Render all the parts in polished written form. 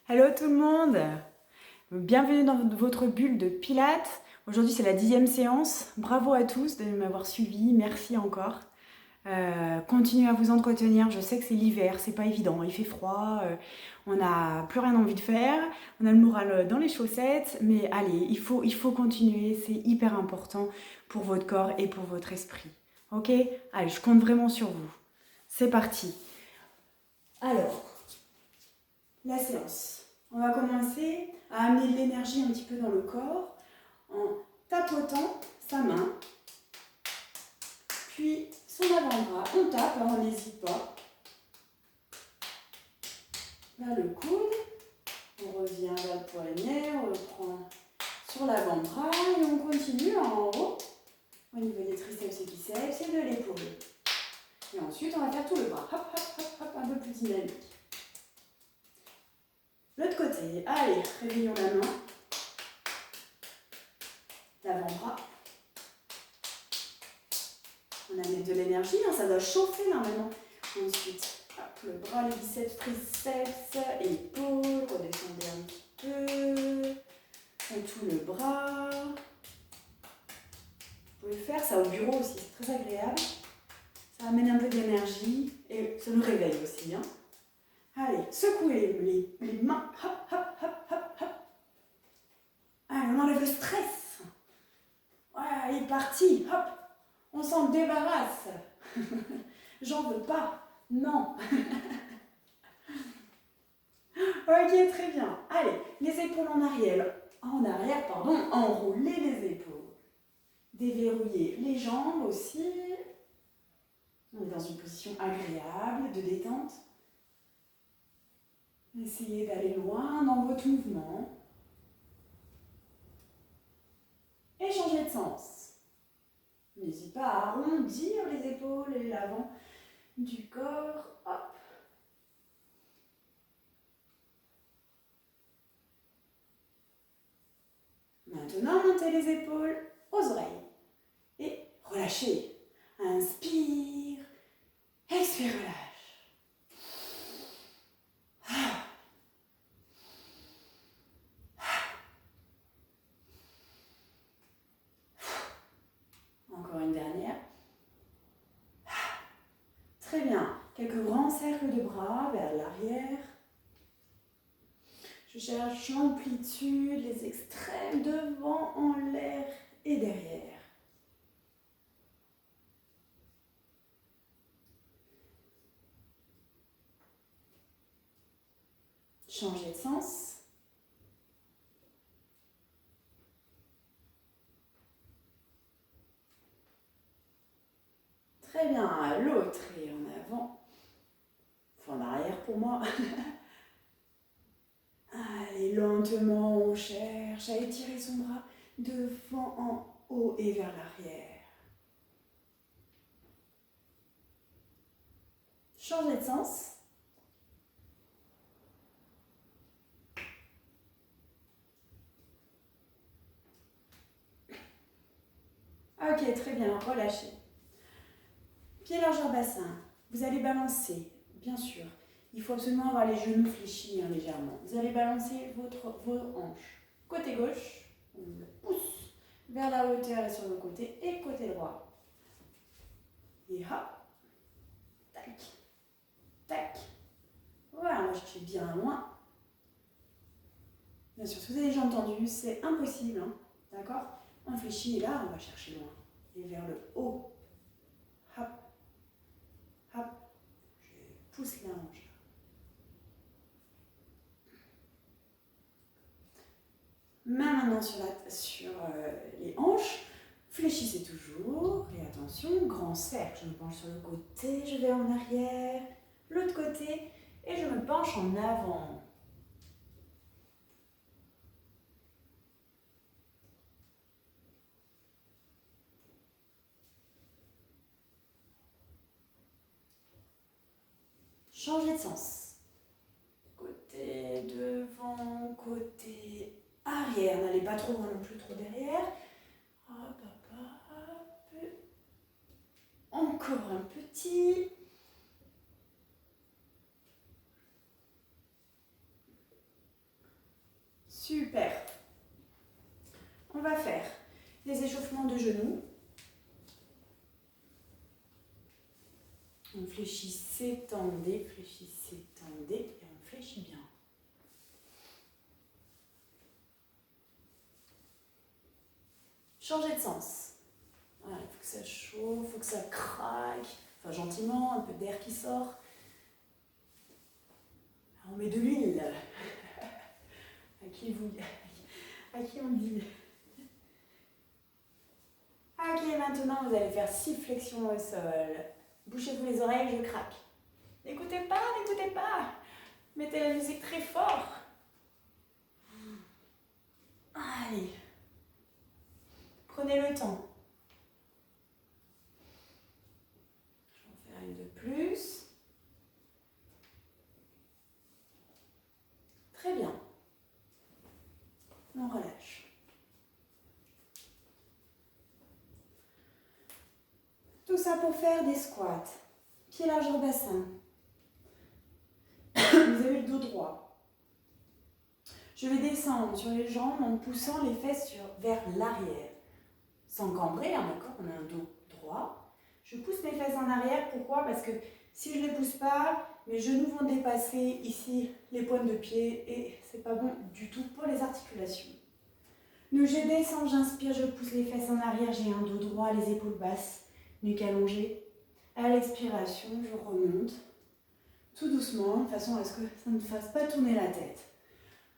Hello tout le monde, bienvenue dans votre bulle de Pilates. Aujourd'hui c'est la 10e séance, bravo à tous de m'avoir suivi, merci encore. Continuez à vous entretenir, je sais que c'est l'hiver, c'est pas évident, il fait froid, on n'a plus rien envie de faire, on a le moral dans les chaussettes, mais allez, il faut continuer, c'est hyper important pour votre corps et pour votre esprit. Ok? Allez, je compte vraiment sur vous. C'est parti. Alors, la séance. On va commencer à amener de l'énergie un petit peu dans le corps en tapotant sa main, puis son avant-bras. On tape, on n'hésite pas. Vers le coude, on revient vers le poignet, on le prend sur l'avant-bras et on continue en haut, au niveau des triceps et biceps et de l'épaule. Et ensuite, on va faire tout le bras. Hop, hop, hop, hop, un peu plus dynamique. L'autre côté, allez, réveillons la main. L'avant-bras. On amène de l'énergie, hein, ça doit chauffer là maintenant. Ensuite, hop, le bras, les biceps, triceps, épaules, redescendez un petit peu. Et tout le bras. Vous pouvez faire ça au bureau aussi, c'est très agréable. Ça amène un peu d'énergie et ça nous réveille aussi. Hein. Allez, secouez les mains. Hop, hop, hop, hop, hop. Allez, on enlève le stress. Voilà, il est parti. Hop, on s'en débarrasse. J'en veux pas. Non. Ok, très bien. Allez, les épaules en arrière. Enroulez les épaules. Déverrouillez les jambes aussi. On est dans une position agréable de détente. Essayez d'aller loin dans votre mouvement. Et changez de sens. N'hésitez pas à arrondir les épaules et l'avant du corps. Hop. Maintenant, montez les épaules aux oreilles. Et relâchez. Inspire. Expire, relâche. Encore une dernière. Très bien. Quelques grands cercles de bras vers l'arrière. Je cherche l'amplitude, les extrêmes devant, en l'air et derrière. Changez de sens. Très bien, à l'autre et en avant. Enfin, en arrière pour moi. Allez, lentement, on cherche à étirer son bras devant, en haut et vers l'arrière. Changez de sens. Ok, très bien, relâchez. Pieds largeur bassin. Vous allez balancer, bien sûr. Il faut absolument avoir les genoux fléchis légèrement. Vous allez balancer vos hanches. Côté gauche, on le pousse vers la hauteur et sur le côté. Et côté droit. Et hop. Tac. Tac. Voilà, moi je suis bien loin. Bien sûr, si vous avez déjà entendu, c'est impossible. Hein. D'accord? On fléchit et là, on va chercher loin. Et vers le haut. Hop. Hop. Je pousse la hanche. Main maintenant sur les hanches. Fléchissez toujours. Et attention, grand cercle. Je me penche sur le côté, je vais en arrière. L'autre côté. Et je me penche en avant. Changez de sens. Côté devant, côté arrière. N'allez pas trop loin non plus, trop derrière. Hop, hop, hop. Encore un petit. Super. On va faire des échauffements de genoux. On fléchit, s'étendez, et on fléchit bien. Changez de sens. Voilà, il faut que ça chauffe, il faut que ça craque. Enfin, gentiment, un peu d'air qui sort. On met de l'huile. À qui on dit? Ok, maintenant vous allez faire 6 flexions au sol. Bouchez-vous les oreilles, je craque. N'écoutez pas, n'écoutez pas. Mettez la musique très fort. Allez. Prenez le temps. Je vais en faire une de plus. Très bien. On relâche. Tout ça pour faire des squats. Pieds largeur bassin. Vous avez le dos droit. Je vais descendre sur les jambes en poussant les fesses vers l'arrière. Sans cambrer, hein, d'accord? On a un dos droit. Je pousse mes fesses en arrière. Pourquoi? Parce que si je ne les pousse pas, mes genoux vont dépasser ici les pointes de pied et c'est pas bon du tout pour les articulations. Donc je descends, j'inspire, je pousse les fesses en arrière, j'ai un dos droit, les épaules basses, nuque allongée. À l'expiration, je remonte tout doucement, de façon à ce que ça ne fasse pas tourner la tête.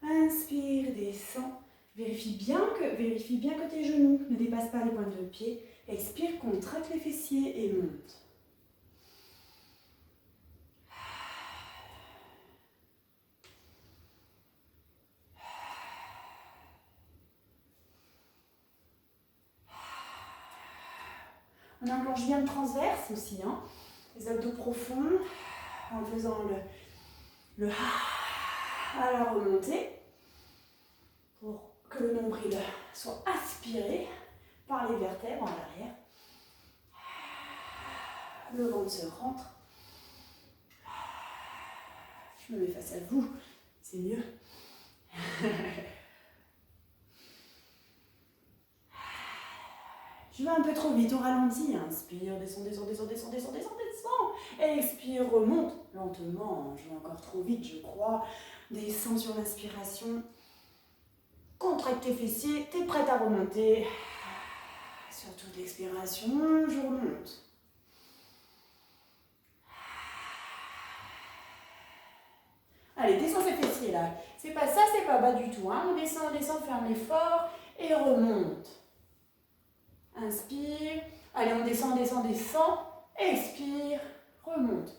Inspire, descends. Vérifie bien que tes genoux ne dépassent pas les pointes de pied. Expire, contracte les fessiers et monte. On enclenche bien le transverse aussi, hein. Les abdos profonds, en faisant le à la remontée, pour que le nombril soit aspiré par les vertèbres en arrière. Le ventre se rentre. Je me mets face à vous, c'est mieux. Je vais un peu trop vite, on ralentit. Inspire, descend. Expire, remonte lentement. Je vais encore trop vite, je crois. Descends sur l'inspiration. Contracte tes fessiers, t'es prête à remonter. Sur toute l'expiration, je remonte. Allez, descends ces fessiers là. C'est pas ça, c'est pas bas du tout. Hein. On descend, ferme l'effort et remonte. Inspire. Allez, on descend. Expire, remonte.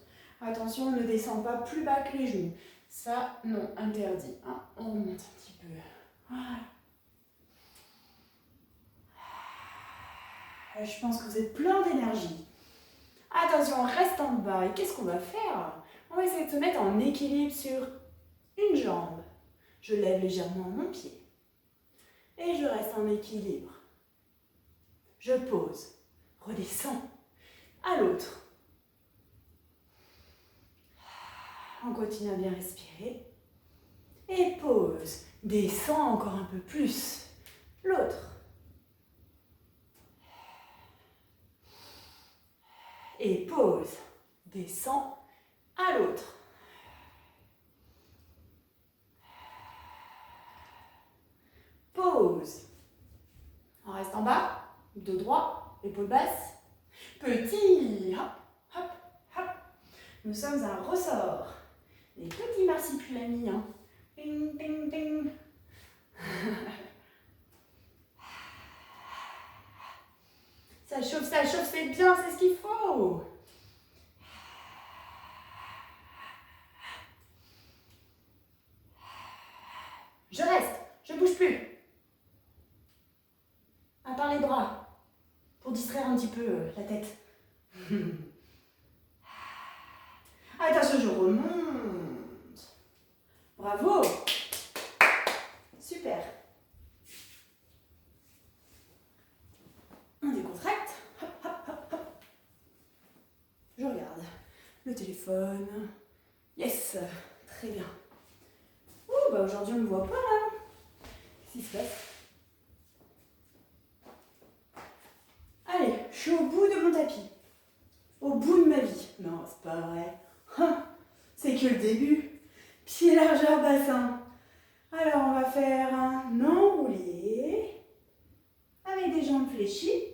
Attention, ne descend pas plus bas que les genoux. Ça, non, interdit. Hein. On remonte un petit peu. Voilà. Je pense que vous êtes plein d'énergie. Attention, on reste en bas. Et qu'est-ce qu'on va faire? On va essayer de se mettre en équilibre sur une jambe. Je lève légèrement mon pied. Et je reste en équilibre. Je pose. Redescends. À l'autre. On continue à bien respirer. Et pose. Descends encore un peu plus. L'autre. Et pose. Descends. À l'autre. Pause. On reste en bas. Dos droit. Épaules basses. Petit. Hop, hop, hop. Nous sommes un ressort. Les petits marsupilami. Hein. Ding, ding, ding. Ça chauffe, c'est bien, c'est ce qu'il faut. Je reste, je bouge plus. À part les bras, pour distraire un petit peu la tête. Attention, je remonte. Bravo. Super. On décontracte. Hop, hop, hop, hop. Je regarde le téléphone. Yes, très bien. Ouh, bah aujourd'hui on ne me voit pas là. qui se passe? Allez, je suis au bout de mon tapis. Au bout de ma vie. Non, c'est pas vrai. C'est que le début. Pied largeur bassin. Alors, on va faire un enroulé avec des jambes fléchies.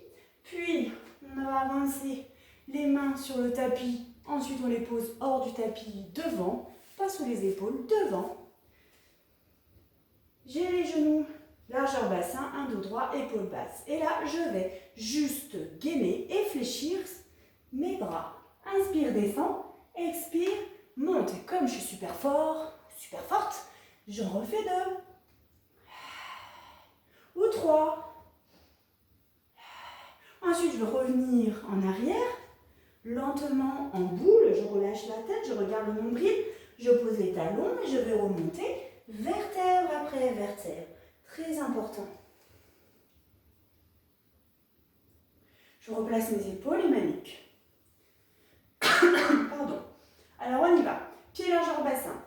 Puis, on va avancer les mains sur le tapis. Ensuite, on les pose hors du tapis devant, pas sous les épaules, devant. J'ai les genoux, largeur bassin, un dos droit, épaule basse. Et là, je vais juste gainer et fléchir mes bras. Inspire, descend, expire, monte. Et comme je suis super fort, super forte, j'en refais 2 ou 3. Ensuite, je vais revenir en arrière, lentement en boule. Je relâche la tête, je regarde le nombril, je pose les talons et je vais remonter vertèbre après vertèbre. Très important. Je replace mes épaules et ma nuque. Pardon. Alors, on y va. Pied largeur bassin.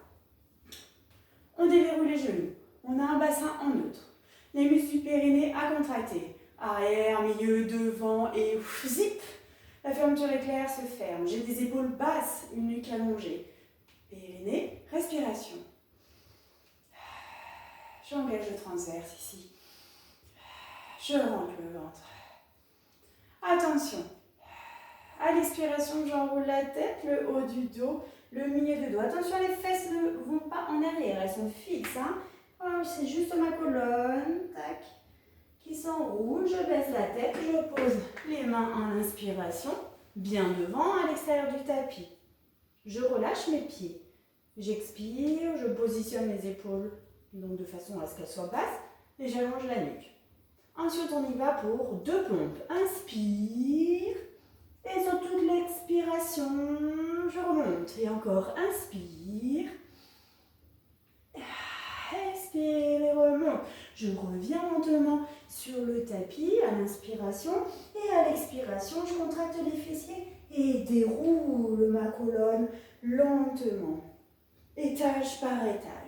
On déverrouille les genoux. On a un bassin en neutre. Les muscles du périnée à contracter. Arrière, milieu, devant et zip. La fermeture éclair se ferme. J'ai des épaules basses, une nuque allongée. Périnée, respiration. J'engage le transverse ici. Je rentre le ventre. Attention. À l'expiration, j'enroule la tête, le haut du dos, le milieu du dos. Attention, les fesses ne vont pas en arrière, elles sont fixes. Hein. C'est juste ma colonne, tac, qui s'enroule. Je baisse la tête, je pose les mains en inspiration, bien devant, à l'extérieur du tapis. Je relâche mes pieds. J'expire, je positionne mes épaules donc de façon à ce qu'elles soient basses et j'allonge la nuque. Ensuite, on y va pour 2 pompes. Inspire. Et sur toute l'expiration, je remonte. Et encore, inspire. Expire et remonte. Je reviens lentement sur le tapis à l'inspiration. Et à l'expiration, je contracte les fessiers et déroule ma colonne lentement. Étage par étage.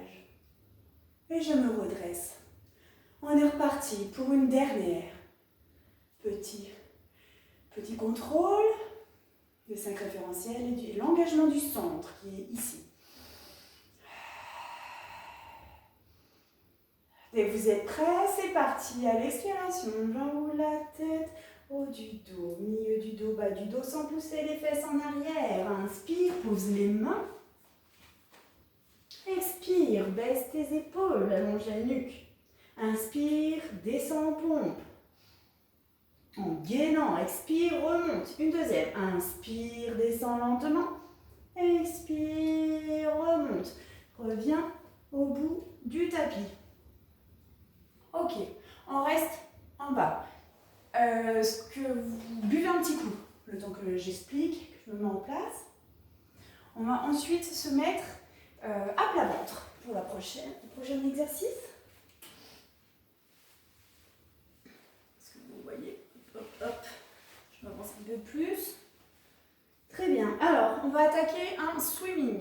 Et je me redresse. On est reparti pour une dernière. Petit contrôle, le 5 référentiel et l'engagement du centre qui est ici. Dès que vous êtes prêts, c'est parti. À l'expiration, j'enroule la tête, haut du dos, milieu du dos, bas du dos, sans pousser les fesses en arrière. Inspire, pose les mains. Expire, baisse tes épaules, allonge la nuque. Inspire, descends en pompe. En gainant, expire, remonte. Une deuxième. Inspire, descend lentement. Expire, remonte. Reviens au bout du tapis. Ok, on reste en bas. Ce que vous buvez un petit coup, le temps que j'explique, que je me mets en place. On va ensuite se mettre à plat ventre pour le prochain exercice. Hop, je m'avance un peu plus. Très bien. Alors, on va attaquer un swimming.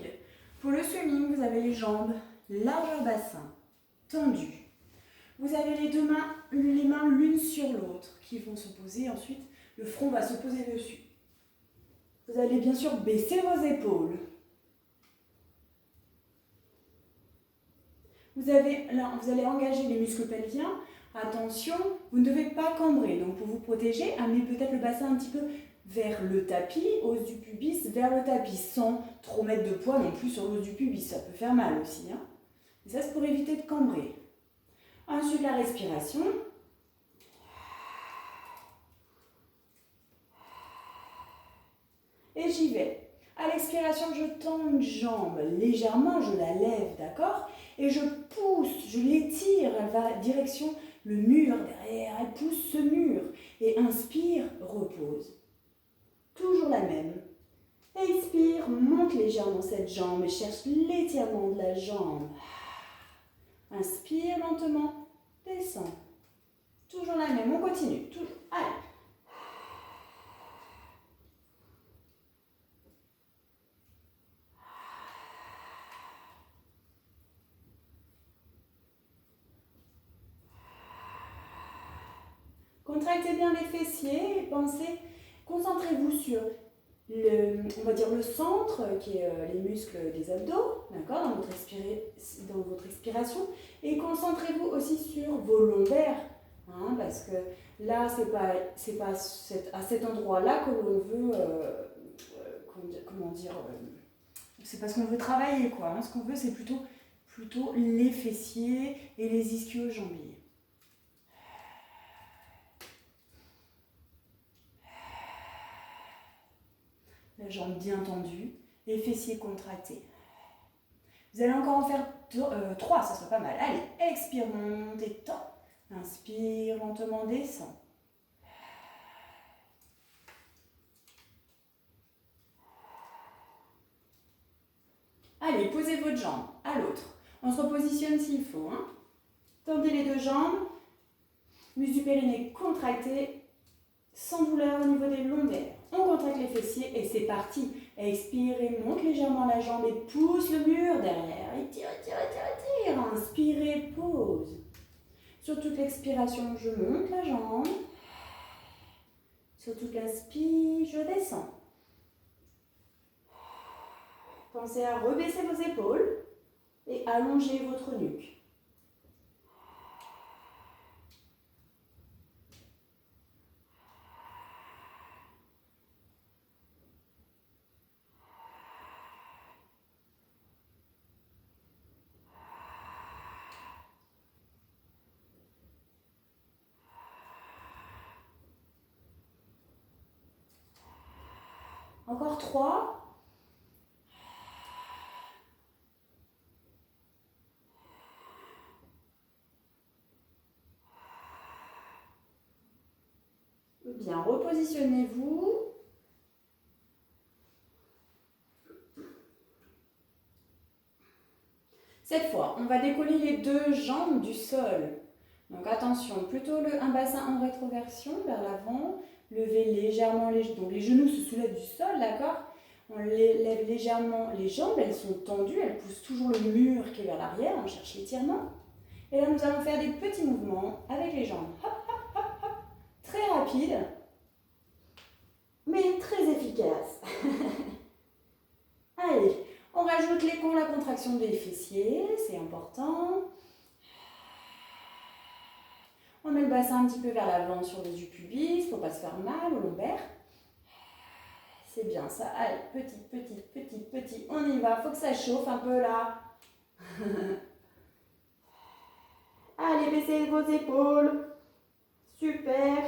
Pour le swimming, vous avez les jambes largeur bassin, tendues. Vous avez les mains l'une sur l'autre qui vont se poser. Ensuite, le front va se poser dessus. Vous allez bien sûr baisser vos épaules. Vous allez engager les muscles pelviens. Attention, vous ne devez pas cambrer. Donc pour vous protéger, amenez peut-être le bassin un petit peu vers le tapis, hausse du pubis vers le tapis, sans trop mettre de poids non plus sur l'os du pubis. Ça peut faire mal aussi. Hein. Et ça, c'est pour éviter de cambrer. Ensuite, la respiration. Et j'y vais. À l'expiration, je tends une jambe légèrement, je la lève, d'accord? Et je pousse, je l'étire, elle va direction le mur derrière, elle pousse ce mur. Et inspire, repose. Toujours la même. Expire, monte légèrement cette jambe et cherche l'étirement de la jambe. Inspire lentement, descend. Toujours la même, on continue. Toujours. Allez. Contractez bien les fessiers et pensez, concentrez-vous sur on va dire le centre qui est les muscles des abdos, d'accord, dans votre expiration, et concentrez-vous aussi sur vos lombaires, hein, parce que là c'est pas à cet endroit-là que l'on veut, comment dire, c'est pas ce qu'on veut travailler quoi, hein. Ce qu'on veut c'est plutôt les fessiers et les ischio-jambiers. La jambe bien tendue, les fessiers contractés. Vous allez encore en faire 3, ça serait pas mal. Allez, expire, monte et tend. Inspire, lentement descend. Allez, posez votre jambe à l'autre. On se repositionne s'il faut, hein. Tendez les 2 jambes. Muscles du périnée contractés, sans douleur au niveau des lombaires. On contracte les fessiers et c'est parti. Expirez, monte légèrement la jambe et pousse le mur derrière. Étire, étire, étire, étire. Inspirez, pause. Sur toute l'expiration, je monte la jambe. Sur toute l'inspire, je descends. Pensez à rebaisser vos épaules et allonger votre nuque. Encore 3. Bien, repositionnez-vous. Cette fois, on va décoller les 2 jambes du sol. Donc attention, plutôt un bassin en rétroversion vers l'avant. Levez légèrement donc les genoux se soulèvent du sol, d'accord? On lève légèrement les jambes, elles sont tendues, elles poussent toujours le mur qui est vers l'arrière, on cherche l'étirement. Et là, nous allons faire des petits mouvements avec les jambes. Hop, hop, hop, hop. Très rapides, mais très efficaces. Allez, on rajoute la contraction des fessiers, c'est important. On met le bassin un petit peu vers l'avant sur les yeux pubis pour ne pas se faire mal au lombaire. C'est bien ça. Allez, petit, on y va. Faut que ça chauffe un peu là. Allez, baissez vos épaules. Super.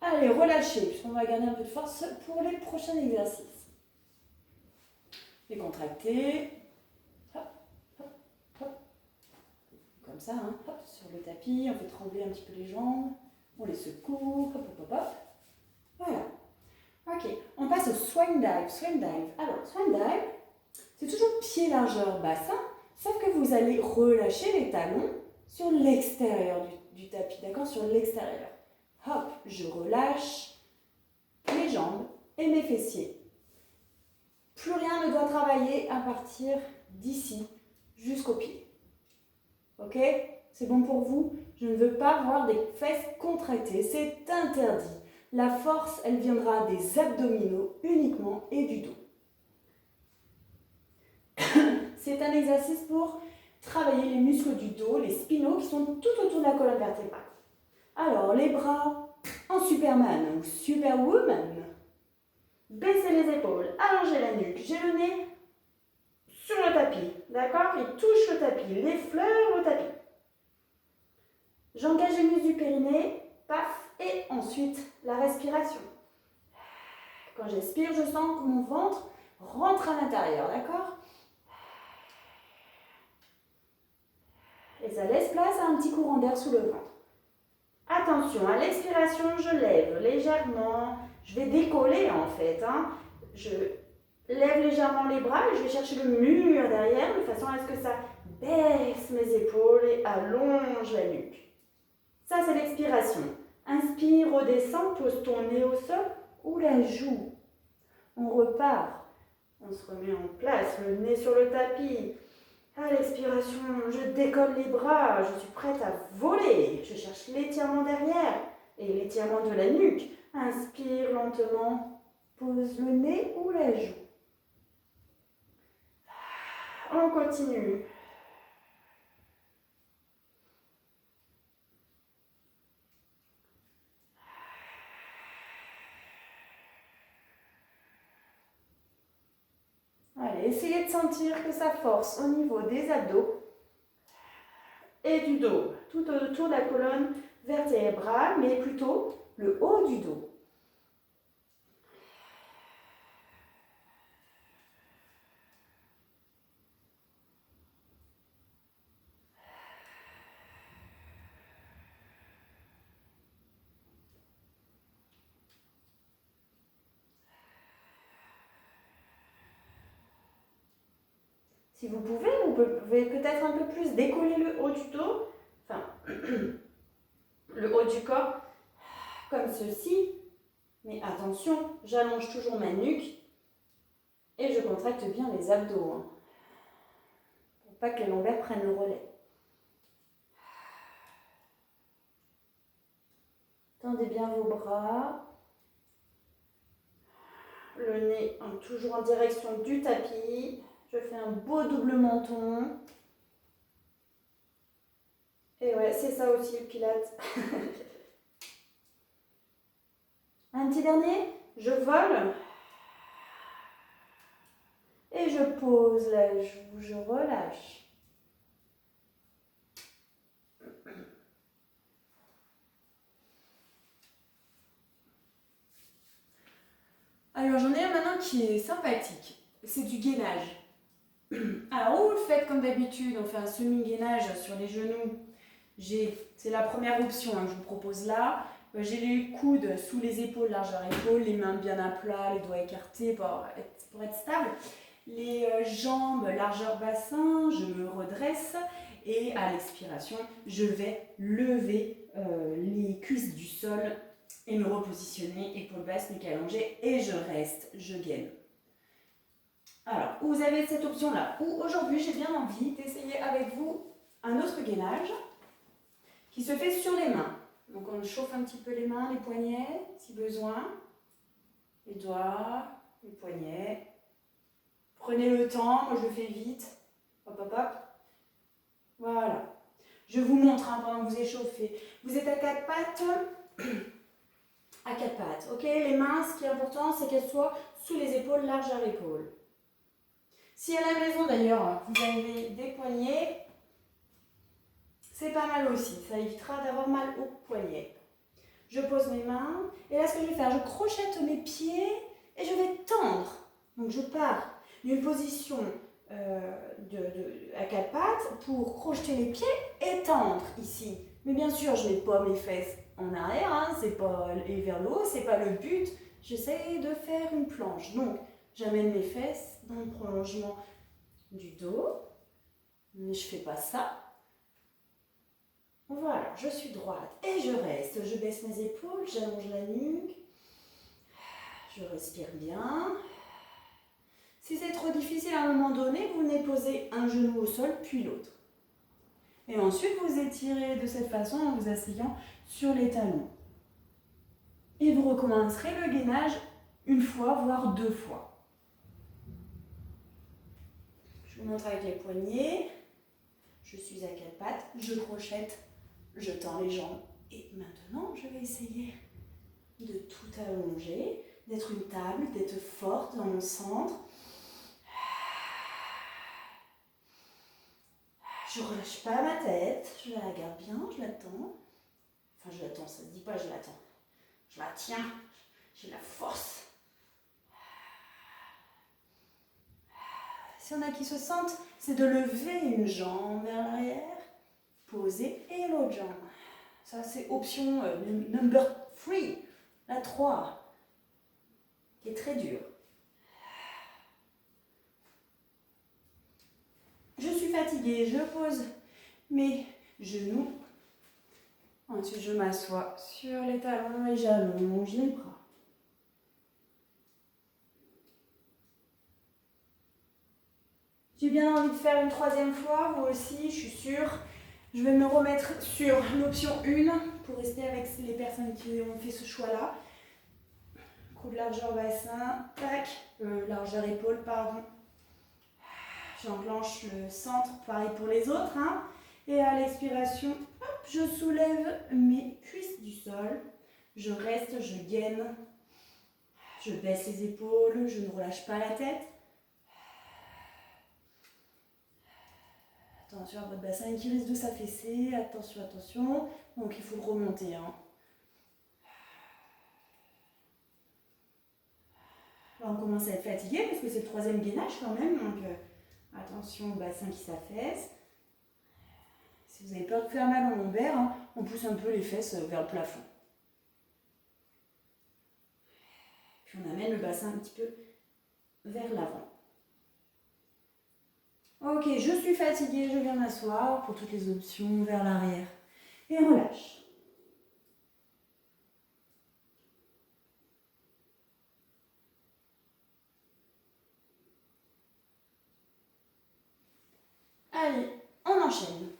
Allez, relâchez, puisqu'on va garder un peu de force pour les prochains exercices. Décontractez. Hop, hop, hop. Comme ça, hein. Hop, sur le tapis, on fait trembler un petit peu les jambes. On les secoue. Hop, hop, hop, hop. Voilà. Ok, on passe au swan dive. Swan dive. Alors, swan dive, c'est toujours pied largeur bassin, sauf que vous allez relâcher les talons sur l'extérieur du tapis, d'accord? Sur l'extérieur. Hop, je relâche mes jambes et mes fessiers. Plus rien ne doit travailler à partir d'ici jusqu'aux pieds. Ok? C'est bon pour vous? Je ne veux pas voir des fesses contractées, c'est interdit. La force, elle viendra des abdominaux uniquement et du dos. C'est un exercice pour travailler les muscles du dos, les spinaux qui sont tout autour de la colonne vertébrale. Alors, les bras en Superman ou Superwoman. Baissez les épaules, allongez la nuque. J'ai le nez sur le tapis, d'accord? Il touche le tapis, il effleure le tapis. J'engage les muscles du périnée, paf, et ensuite la respiration. Quand j'expire, je sens que mon ventre rentre à l'intérieur, d'accord? Et ça laisse place à un petit courant d'air sous le ventre. Attention, à l'expiration, je lève légèrement. Je vais décoller en fait. Hein. Je lève légèrement les bras et je vais chercher le mur derrière de façon à ce que ça baisse mes épaules et allonge la nuque. Ça, c'est l'expiration. Inspire, redescends, pose ton nez au sol ou la joue. On repart. On se remet en place, le nez sur le tapis. À l'expiration, je décolle les bras, je suis prête à voler. Je cherche l'étirement derrière et l'étirement de la nuque. Inspire lentement, pose le nez ou la joue. On continue. Allez, essayez de sentir que ça force au niveau des abdos et du dos, tout autour de la colonne vertébrale, mais plutôt le haut du dos. Si vous pouvez peut-être un peu plus décoller le haut du dos, enfin le haut du corps, comme ceci. Mais attention, j'allonge toujours ma nuque et je contracte bien les abdos, hein, pour pas que les lombaires prennent le relais. Tendez bien vos bras. Le nez toujours en direction du tapis. Je fais un beau double menton. Et ouais, c'est ça aussi le Pilates. Un petit dernier, je vole. Et je pose la joue, je relâche. Alors j'en ai un maintenant qui est sympathique. C'est du gainage. Alors, ou vous le faites comme d'habitude, on fait un semi-gainage sur les genoux. C'est la première option que je vous propose là. J'ai les coudes sous les épaules, largeur épaule, les mains bien à plat, les doigts écartés pour être stable. Les jambes, largeur bassin, je me redresse et à l'expiration, je vais lever les cuisses du sol et me repositionner, épaules basses, nuque allongée et je reste, je gaine. Alors, vous avez cette option-là, ou aujourd'hui j'ai bien envie d'essayer avec vous un autre gainage qui se fait sur les mains. Donc on chauffe un petit peu les mains, les poignets, si besoin, les doigts, les poignets. Prenez le temps, moi je le fais vite, hop hop hop. Voilà. Je vous montre pendant que vous échauffez. Vous êtes à quatre pattes, ok. Les mains, ce qui est important, c'est qu'elles soient sous les épaules, largeur épaule. Si à la maison d'ailleurs, vous avez des poignets, c'est pas mal aussi, ça évitera d'avoir mal aux poignets. Je pose mes mains, et là ce que je vais faire, je crochette mes pieds et je vais tendre. Donc je pars d'une position à quatre pattes pour crocheter les pieds et tendre ici. Mais bien sûr, je ne mets pas mes fesses en arrière, hein, c'est pas, et vers le haut, c'est pas le but. J'essaie de faire une planche. Donc, j'amène mes fesses dans le prolongement du dos, mais je fais pas ça. Voilà, je suis droite et je reste. Je baisse mes épaules, j'allonge la nuque. Je respire bien. Si c'est trop difficile à un moment donné, vous venez poser un genou au sol puis l'autre. Et ensuite, vous étirez de cette façon en vous asseyant sur les talons. Et vous recommencerez le gainage une fois, voire deux fois. Je vous montre avec les poignets. Je suis à quatre pattes, je crochette, je tends les jambes. Et maintenant, je vais essayer de tout allonger, d'être une table, d'être forte dans mon centre. Je ne relâche pas ma tête, je la garde bien, je l'attends. Enfin, je l'attends, ça ne se dit pas je l'attends. Je la tiens, j'ai la force. Si on a qui se sentent, c'est de lever une jambe vers l'arrière, poser et l'autre jambe. Ça, c'est option number 3, la 3, qui est très dure. Je suis fatiguée, je pose mes genoux Ensuite, je m'assois sur les talons et j'allonge les bras. J'ai bien envie de faire une troisième fois, vous aussi, je suis sûre. Je vais me remettre sur l'option 1 pour rester avec les personnes qui ont fait ce choix-là. Coude largeur bassin, tac, largeur épaule, pardon. J'enclenche le centre, pareil pour les autres. Hein. Et à l'expiration, hop, je soulève mes cuisses du sol. Je reste, je gaine. Je baisse les épaules, je ne relâche pas la tête. Attention à votre bassin qui risque de s'affaisser. Attention, attention. Donc il faut le remonter. Hein. Là, on commence à être fatigué parce que c'est le troisième gainage quand même. Donc attention au bassin qui s'affaisse. Si vous avez peur de faire mal au lombaire, hein, on pousse un peu les fesses vers le plafond. Puis on amène le bassin un petit peu vers l'avant. Ok, je suis fatiguée, je viens m'asseoir pour toutes les options vers l'arrière. Et relâche. Allez, on enchaîne.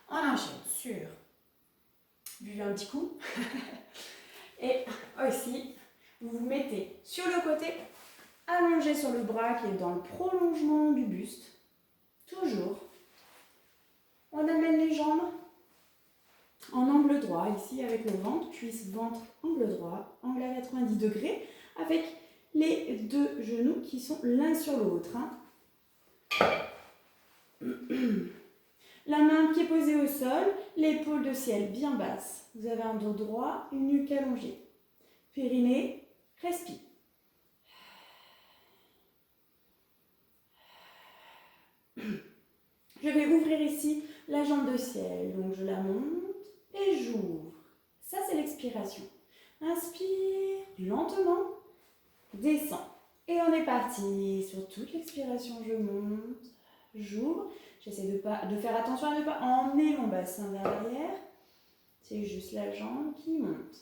On enchaîne sur. Buvez un petit coup. Et aussi, vous vous mettez sur le côté, allongé sur le bras qui est dans le prolongement du buste. Toujours. On amène les jambes en angle droit, ici avec le ventre, cuisse, ventre, angle droit, angle à 90 degrés, avec les deux genoux qui sont l'un sur l'autre. Hein. La main qui est posée au sol, l'épaule de ciel bien basse. Vous avez un dos droit, une nuque allongée. Périnée, respire. Je vais ouvrir ici la jambe de ciel. Donc je la monte et j'ouvre. Ça c'est l'expiration. Inspire lentement, descends. Et on est parti. Sur toute l'expiration, je monte, j'ouvre. J'essaie de faire attention à ne pas emmener mon bassin vers l'arrière. C'est juste la jambe qui monte.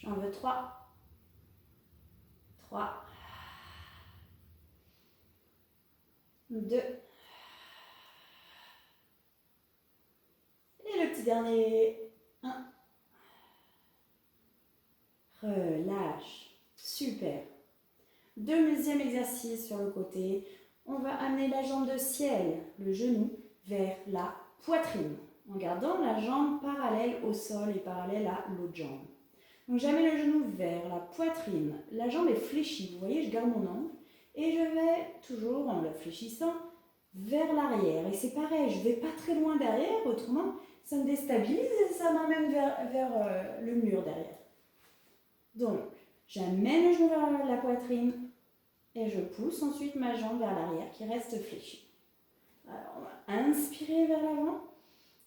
J'en veux 3. 3. 2. Et le petit dernier. 1. Relâche. Super. Deuxième exercice sur le côté. On va amener la jambe de ciel, le genou, vers la poitrine, en gardant la jambe parallèle au sol et parallèle à l'autre jambe. Donc j'amène le genou vers la poitrine, la jambe est fléchie, vous voyez, je garde mon angle, et je vais toujours, en la fléchissant, vers l'arrière. Et c'est pareil, je ne vais pas très loin derrière, autrement ça me déstabilise et ça m'emmène vers le mur derrière. Donc, j'amène le genou vers la poitrine et je pousse ensuite ma jambe vers l'arrière qui reste fléchie. Alors, on va inspirer vers l'avant,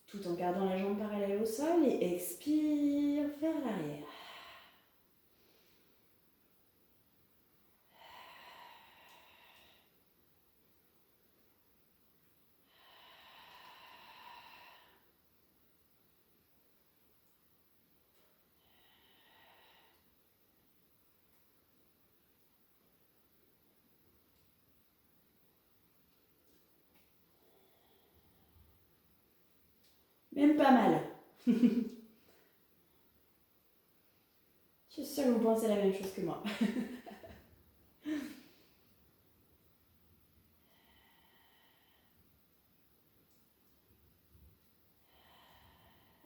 tout en gardant la jambe parallèle au sol et expire vers l'arrière. Même pas mal. Je suis sûre que vous pensez la même chose que moi.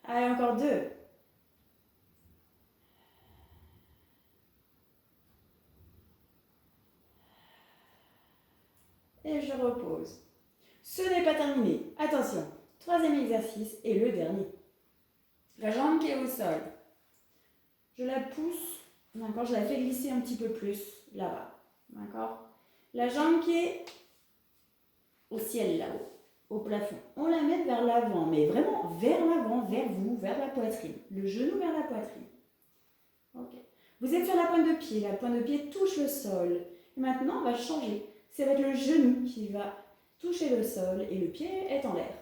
Allez, encore 2. et je repose. Ce n'est pas terminé. Attention, troisième exercice et le dernier. La jambe qui est au sol. Je la pousse, d'accord, je la fais glisser un petit peu plus là-bas, d'accord. La jambe qui est au ciel là-haut, au plafond. On la met vers l'avant, mais vraiment vers l'avant, vers vous, vers la poitrine. Le genou vers la poitrine. Ok. Vous êtes sur la pointe de pied touche le sol. Et maintenant, on va changer. C'est avec le genou qui va toucher le sol et le pied est en l'air.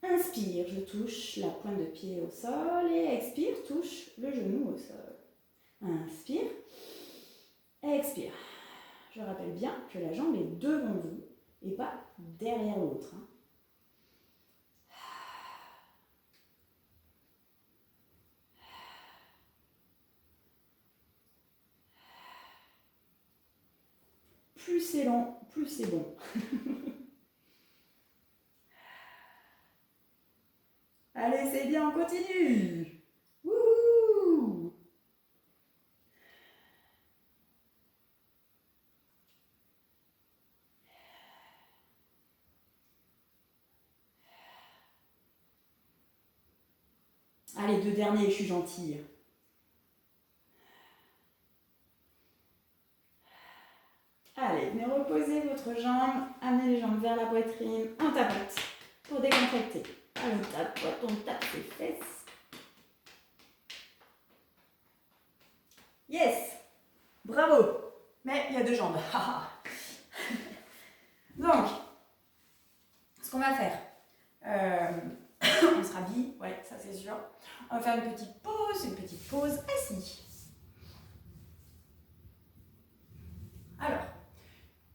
Inspire, je touche la pointe de pied au sol et expire, touche le genou au sol. Inspire, expire. Je rappelle bien que la jambe est devant vous et pas derrière l'autre. Plus c'est lent, plus c'est bon. Allez, c'est bien, on continue. Wouhou! Allez, deux derniers, je suis gentille. Allez, venez reposer votre jambe, amenez les jambes vers la poitrine, on tapote pour décontracter. Allez, on tape les fesses. Yes! Bravo! Mais il y a deux jambes. Donc, ce qu'on va faire, on se rhabille, ouais, ça c'est sûr. On va faire une petite pause assis. Alors,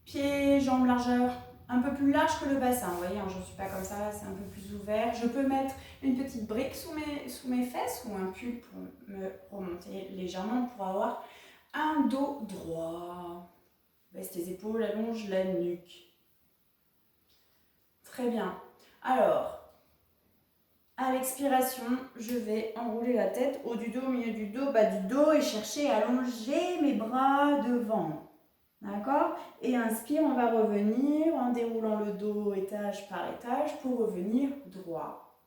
pieds, jambes largeur, un peu plus large que le bassin. Vous voyez, je ne suis pas comme ça, c'est un peu plus ouvert. Je peux mettre une petite brique sous mes fesses ou un pull pour me remonter légèrement pour avoir un dos droit. Baisse les épaules, allonge la nuque. Très bien. Alors, à l'expiration, je vais enrouler la tête, haut du dos, milieu du dos, bas du dos et chercher à allonger mes bras devant. D'accord? Et inspire, on va revenir en déroulant le dos étage par étage pour revenir droit.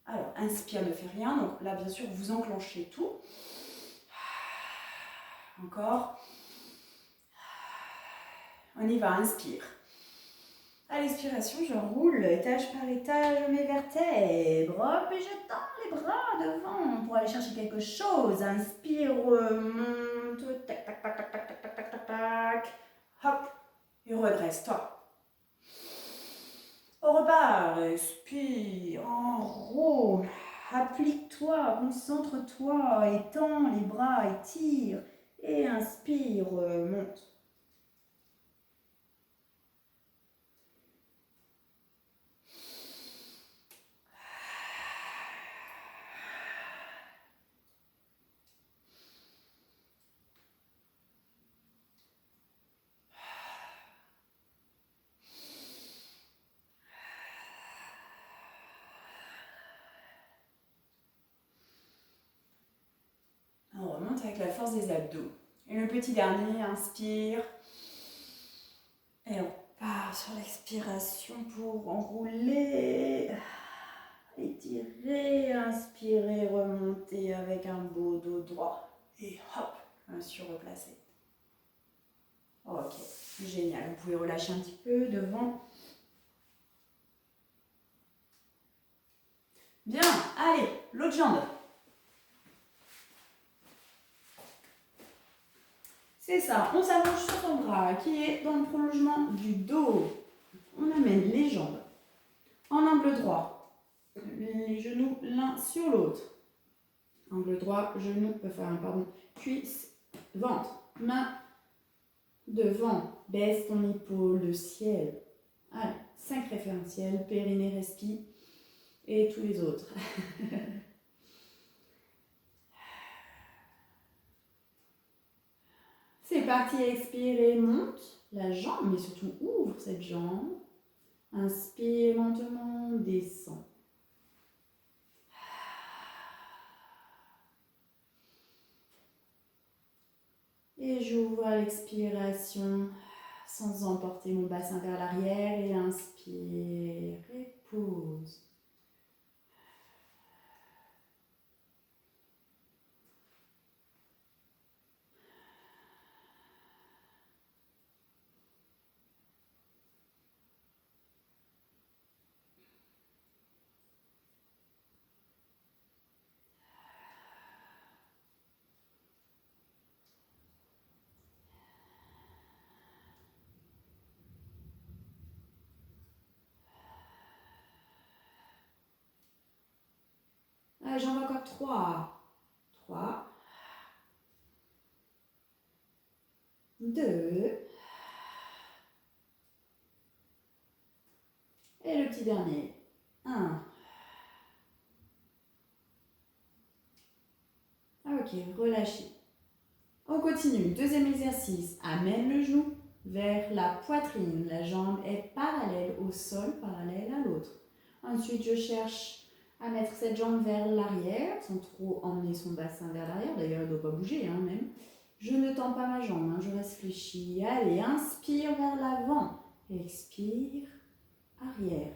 Alors, inspire, ne fait rien. Donc là, bien sûr, vous enclenchez tout. Encore. On y va, inspire. À l'expiration, je roule étage par étage mes vertèbres. Hop, et je tends les bras devant pour aller chercher quelque chose. Inspire, remonte, tac, tac, tac, tac, tac, tac, tac, tac, tac, tac. Hop, et redresse-toi. On repart, respire, enroule, applique-toi, concentre-toi, étends les bras, étire, et inspire, monte. On remonte avec la force des abdos. Et le petit dernier, inspire. Et on part sur l'expiration pour enrouler. Étirer, inspirer, remonter avec un beau dos droit. Et hop, un surreplacé. Ok, génial. Vous pouvez relâcher un petit peu devant. Bien, allez, l'autre jambe. C'est ça, on s'allonge sur son bras qui est dans le prolongement du dos. On amène les jambes en angle droit, les genoux l'un sur l'autre. Angle droit, genou, cuisse, ventre, main devant, baisse ton épaule, le ciel. Allez, 5 référentiels, périnée, respi et tous les autres. C'est parti, expirez, monte la jambe, mais surtout ouvre cette jambe. Inspire lentement, descend. Et j'ouvre à l'expiration, Sans emporter mon bassin vers l'arrière et inspire et pause. J'en veux encore 3. 3. 2. Et le petit dernier. 1. Ok, relâchez. On continue. Deuxième exercice. Amène le genou vers la poitrine. La jambe est parallèle au sol, parallèle à l'autre. Ensuite, je cherche à mettre cette jambe vers l'arrière, sans trop emmener son bassin vers l'arrière. D'ailleurs, elle ne doit pas bouger, hein, même. Je ne tends pas ma jambe, hein, je réfléchis. Allez, inspire vers l'avant. Expire, arrière.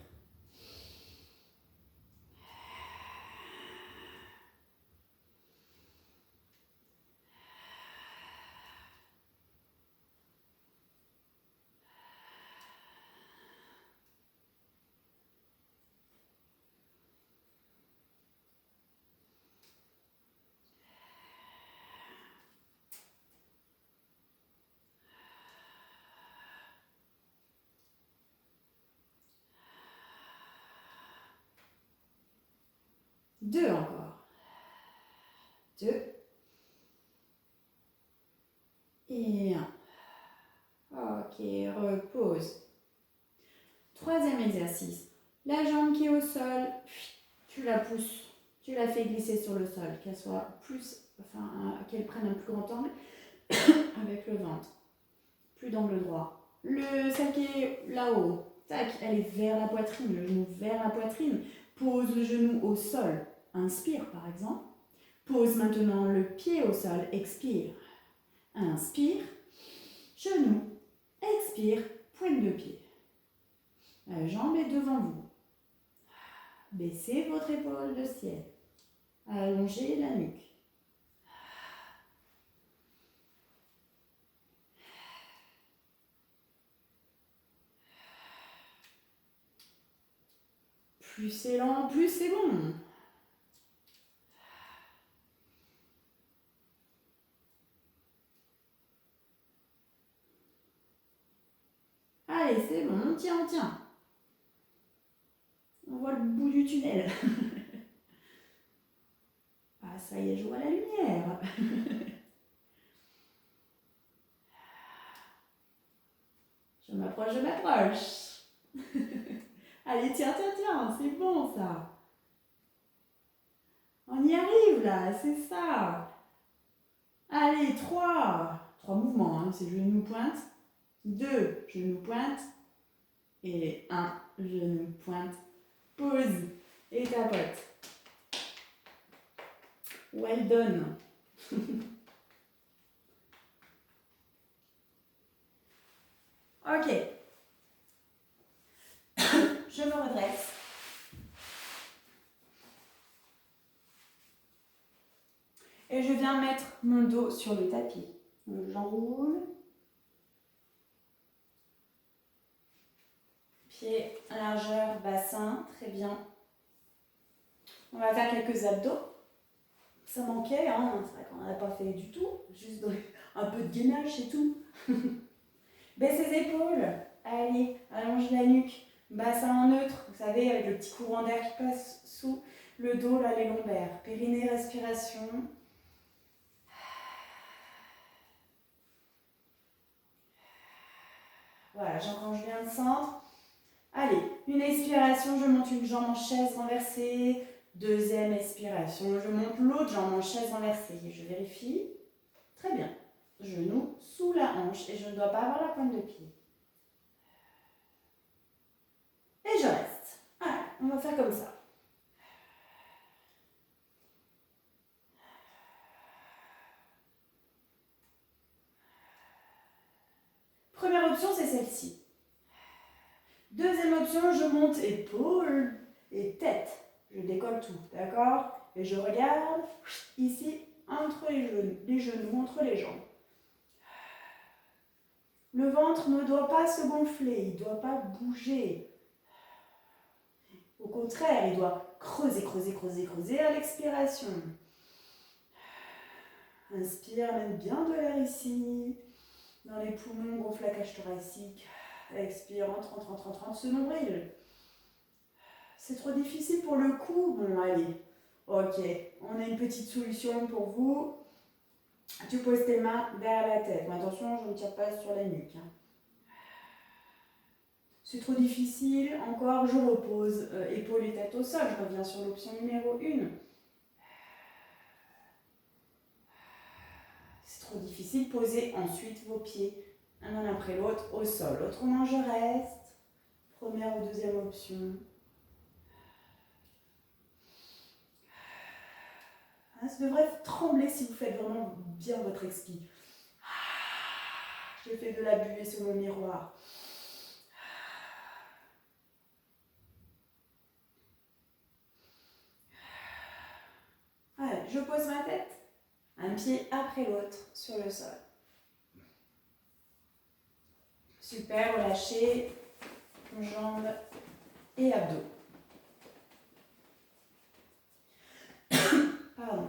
Deux encore. 2. Et 1. Ok, repose. Troisième exercice. La jambe qui est au sol, tu la pousses, tu la fais glisser sur le sol, qu'elle soit plus, qu'elle prenne un plus grand angle avec le ventre. Plus d'angle droit. Celle qui est là-haut, tac, elle est vers la poitrine, le genou vers la poitrine. Pose le genou au sol. Inspire par exemple. Pose maintenant le pied au sol. Expire. Inspire. Genou. Expire. Pointe de pied. La jambe est devant vous. Baissez votre épaule de ciel. Allongez la nuque. Plus c'est lent, plus c'est bon. Allez, c'est bon, on tient, on tient. On voit le bout du tunnel. Ah, ça y est, je vois la lumière. Je m'approche, je m'approche. Allez, tiens, tiens, tiens, c'est bon ça. On y arrive là, c'est ça. Allez, 3. 3 mouvements, hein. C'est genou pointe. 2, genou pointe. Et 1, genou pointe. Pause. Et tapote. Well done. Ok. Je me redresse. Et je viens mettre mon dos sur le tapis. Donc j'enroule. Pied, largeur, bassin. Très bien. On va faire quelques abdos. Ça manquait, hein. C'est vrai qu'on n'en a pas fait du tout. Juste un peu de gainage, c'est tout. Baisse les épaules. Allez, allonge la nuque. Bassin en neutre. Vous savez, avec le petit courant d'air qui passe sous le dos, là, les lombaires. Périnée, respiration. Voilà, j'engrange bien le centre. Allez, une expiration, je monte une jambe en chaise renversée. Deuxième expiration, je monte l'autre jambe en chaise renversée. Je vérifie. Très bien. Genou sous la hanche et je ne dois pas avoir la pointe de pied. Et je reste. Allez, on va faire comme ça. Première option, c'est celle-ci. Deuxième option, je monte épaules et tête. Je décolle tout, d'accord? Et je regarde ici, entre les genoux, entre les jambes. Le ventre ne doit pas se gonfler, il ne doit pas bouger. Au contraire, il doit creuser, creuser, creuser, creuser à l'expiration. Inspire, amène bien de l'air ici. Dans les poumons, gonfle la cage thoracique. Expire, entre ce nombril. C'est trop difficile pour le cou. Bon, allez. Ok, on a une petite solution pour vous. Tu poses tes mains derrière la tête. Mais attention, je ne tire pas sur la nuque. C'est trop difficile. Encore, je repose. Épaules et tête au sol. Je reviens sur l'option numéro 1. C'est trop difficile. Posez ensuite vos pieds l'un après l'autre au sol. Autrement, je reste. Première ou deuxième option. Ça devrait trembler si vous faites vraiment bien votre expi. Je fais de la buée sur mon miroir. Allez, je pose ma tête, un pied après l'autre sur le sol. Super, relâchez jambes et abdos. Pardon.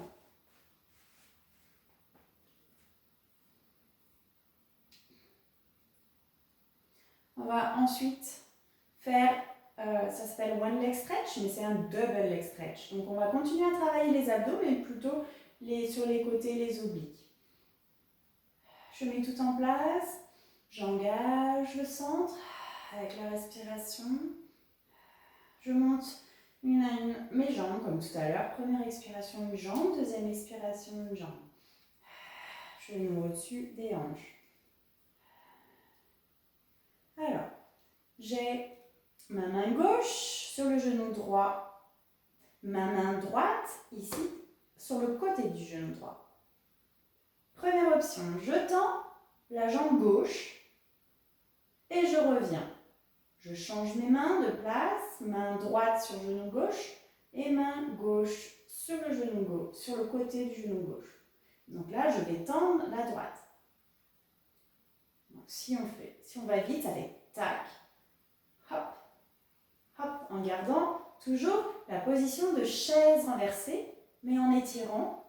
On va ensuite faire, ça s'appelle one leg stretch, mais c'est un double leg stretch. Donc on va continuer à travailler les abdos, mais plutôt sur les côtés, les obliques. Je mets tout en place, j'engage le centre avec la respiration. Je monte une à une mes jambes comme tout à l'heure. Première expiration, une jambe, deuxième expiration, une jambe. Je vais me au-dessus des hanches. Alors, j'ai ma main gauche sur le genou droit, ma main droite ici sur le côté du genou droit. Première option, je tends la jambe gauche et je reviens. Je change mes mains de place, main droite sur le genou gauche et main gauche sur le genou gauche, sur le côté du genou gauche. Donc là, je vais tendre la droite. Donc si on va vite avec tac, hop, hop, en gardant toujours la position de chaise renversée, mais en étirant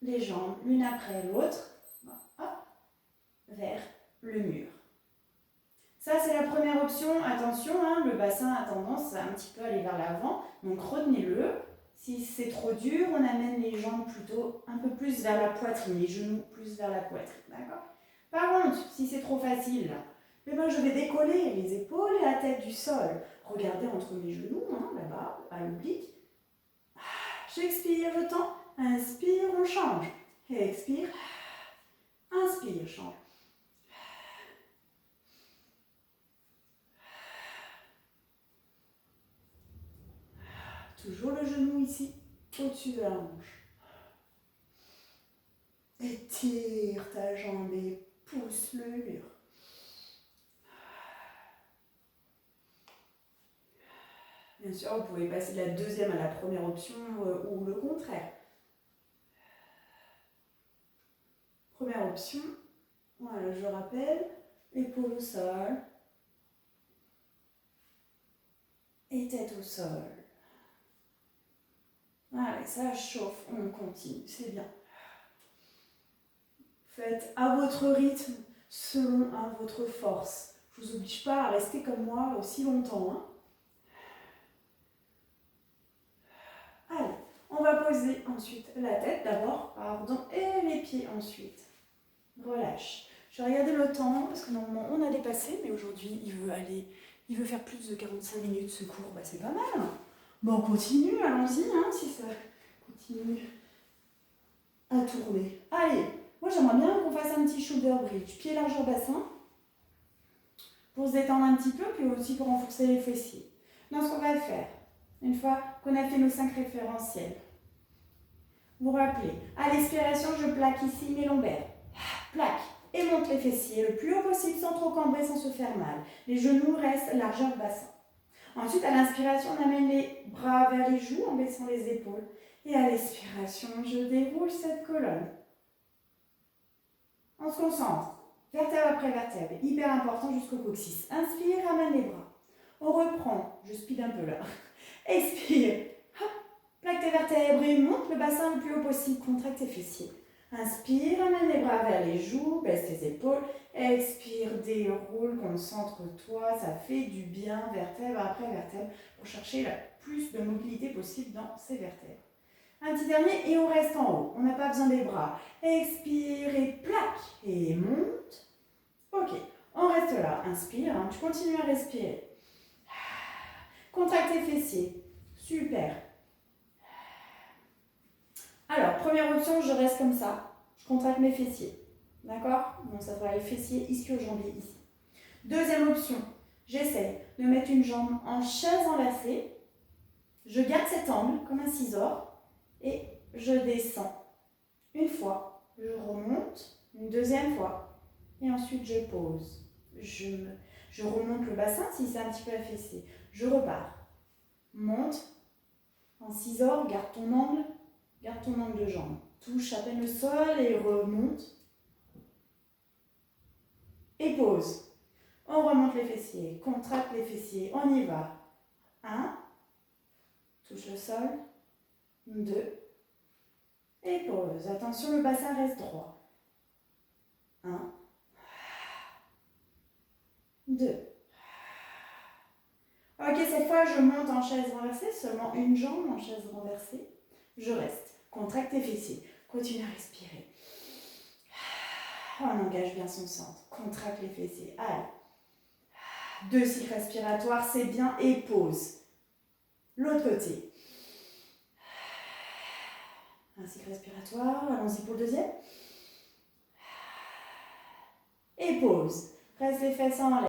les jambes l'une après l'autre, hop, vers le mur. Ça, c'est la première option. Attention, hein, le bassin a tendance à un petit peu aller vers l'avant, donc retenez-le. Si c'est trop dur, on amène les jambes plutôt un peu plus vers la poitrine, les genoux plus vers la poitrine, d'accord? Par contre, si c'est trop facile, eh ben, je vais décoller les épaules et la tête du sol. Regardez entre mes genoux, hein, là-bas, à l'oblique. J'expire, je tends. Inspire, on change. Et expire. Inspire, change. Toujours le genou ici, au-dessus de la hanche. Étire ta jambe et pousse le mur. Bien sûr, vous pouvez passer de la deuxième à la première option ou le contraire. Première option, voilà, je rappelle, épaules au sol et tête au sol. Allez, ça chauffe, on continue, c'est bien. Faites à votre rythme, selon votre force. Je ne vous oblige pas à rester comme moi aussi longtemps. Hein. Allez, on va poser ensuite la tête d'abord, pardon, et les pieds ensuite. Relâche. Je vais regarder le temps, parce que normalement on a dépassé, mais aujourd'hui il veut faire plus de 45 minutes ce cours, bah, c'est pas mal. Bon, on continue, allons-y, hein, si ça continue à tourner. Allez, moi j'aimerais bien qu'on fasse un petit shoulder bridge, pied largeur bassin, pour se détendre un petit peu, puis aussi pour renforcer les fessiers. Donc ce qu'on va faire, une fois qu'on a fait nos 5 référentiels, vous rappelez, à l'expiration, je plaque ici mes lombaires. Plaque. Et monte les fessiers le plus haut possible sans trop cambrer, sans se faire mal. Les genoux restent largeur bassin. Ensuite, à l'inspiration, on amène les bras vers les joues en baissant les épaules. Et à l'expiration, je déroule cette colonne. On se concentre. Vertèbre après vertèbre. Hyper important jusqu'au coccyx. Inspire, ramène les bras. On reprend. Je speed un peu là. Expire. Hop. Plaque tes vertèbres et monte le bassin le plus haut possible. Contracte tes fessiers. Inspire, amène les bras vers les joues, baisse tes épaules. Expire, déroule, concentre-toi. Ça fait du bien, vertèbre après vertèbre, pour chercher le plus de mobilité possible dans ces vertèbres. Un petit dernier et on reste en haut. On n'a pas besoin des bras. Expire et plaque et monte. Ok, on reste là. Inspire, hein. Tu continues à respirer. Contracte tes fessiers. Super. Alors, première option, je reste comme ça. Je contracte mes fessiers. D'accord? Donc ça travaille fessiers, ischio-jambiers ici. Deuxième option, j'essaie de mettre une jambe en chaise inversée. Je garde cet angle comme un scissor et je descends. Une fois, je remonte, une deuxième fois et ensuite je pose. Je remonte le bassin si c'est un petit peu affaissé. Je repars. Monte en scissor, garde ton angle de jambe. Touche à peine le sol et remonte. Et pose. On remonte les fessiers, contracte les fessiers, on y va. 1, touche le sol. 2, et pose. Attention, le bassin reste droit. 1, 2. Ok, cette fois, je monte en chaise renversée, seulement une jambe en chaise renversée. Je reste. Contracte tes fessiers. Continue à respirer. On engage bien son centre. Contracte les fessiers. Allez. 2 cycles respiratoires, c'est bien. Et pose. L'autre côté. Un cycle respiratoire. Allons-y pour le deuxième. Et pose. Reste les fesses en l'air.